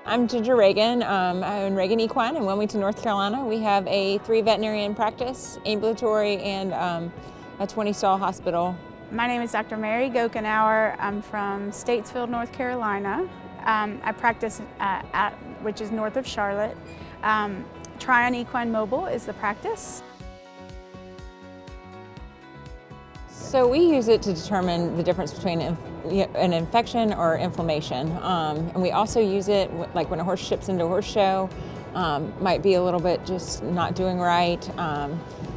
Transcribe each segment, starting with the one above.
I'm Ginger Reagan. I own Reagan Equine in Wilmington, North Carolina. We have a 3 veterinarian practice, ambulatory, and a 20-stall hospital. My name is Dr. Mary Gochnauer. I'm from Statesville, North Carolina. I practice which is north of Charlotte. Tryon Equine Mobile is the practice. So we use it to determine the difference between an infection or inflammation. And we also use it like when a horse ships into a horse show, might be a little bit just not doing right,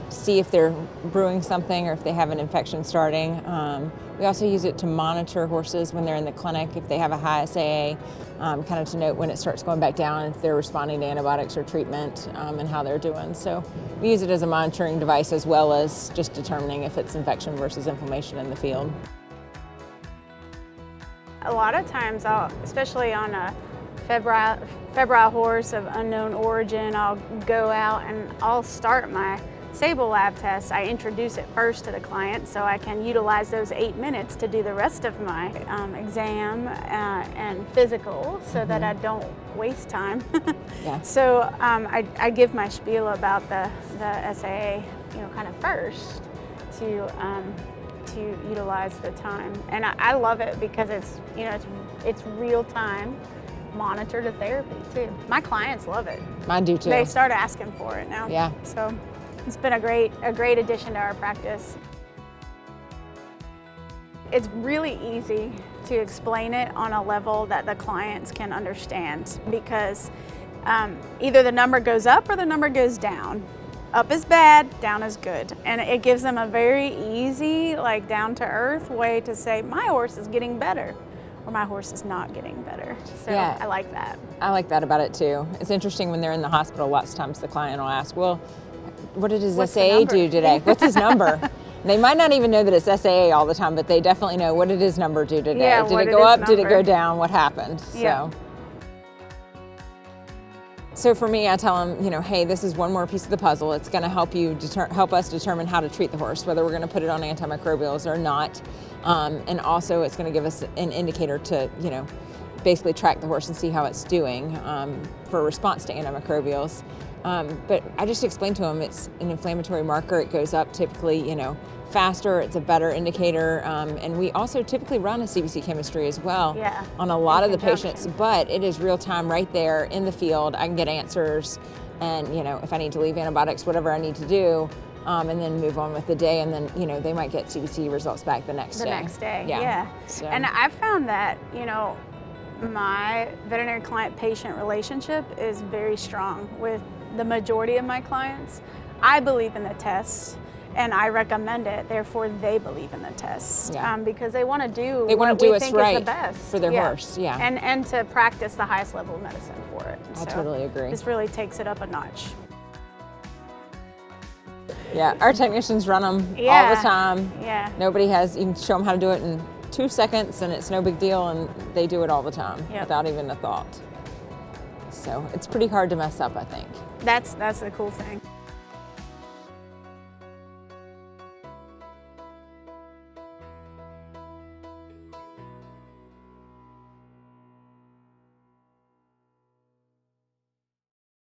see if they're brewing something or if they have an infection starting. We also use it to monitor horses when they're in the clinic, if they have a high SAA, kind of to note when it starts going back down, if they're responding to antibiotics or treatment, and how they're doing. So we use it as a monitoring device as well as just determining if it's infection versus inflammation in the field. A lot of times, especially on a febrile horse of unknown origin, I'll go out and I'll start my Stablelab test. I introduce it first to the client so I can utilize those 8 minutes to do the rest of my exam and physical so that I don't waste time. Yeah. So I give my spiel about the SAA, kind of first to utilize the time, and I love it because it's real time monitor to therapy too. My clients love it. Mine do too. They start asking for it now. Yeah. So it's been a great addition to our practice. It's really easy to explain it on a level that the clients can understand because either the number goes up or the number goes down. Up is bad, down is good. And it gives them a very easy, down-to-earth way to say, my horse is getting better, or my horse is not getting better. So yeah. I like that. I like that about it too. It's interesting when they're in the hospital, lots of times the client will ask, well, what did his SAA do today? What's his number? They might not even know that it's SAA all the time, but they definitely know what did his number do today. Yeah, did it go up? Did it go down? What happened? Yeah. So for me, I tell them, hey, this is one more piece of the puzzle. It's going to help us determine how to treat the horse, whether we're going to put it on antimicrobials or not. And also it's going to give us an indicator to, basically track the horse and see how it's doing for a response to antimicrobials. But I just explained to them it's an inflammatory marker. It goes up typically, faster. It's a better indicator. And we also typically run a CBC chemistry as well on a lot of the patients, but it is real time right there in the field. I can get answers and, if I need to leave antibiotics, whatever I need to do, and then move on with the day. And then, they might get CBC results back the next day. Yeah. So. And I've found that, my veterinary client-patient relationship is very strong with the majority of my clients. I believe in the test and I recommend it, therefore they believe in the test because they want to do what we think is the best for their horse. And to practice the highest level of medicine for it. I totally agree. This really takes it up a notch. Yeah, our technicians run them all the time. Yeah. You can show them how to do it in 2 seconds and it's no big deal, and they do it all the time without even a thought. So it's pretty hard to mess up, I think. That's the cool thing.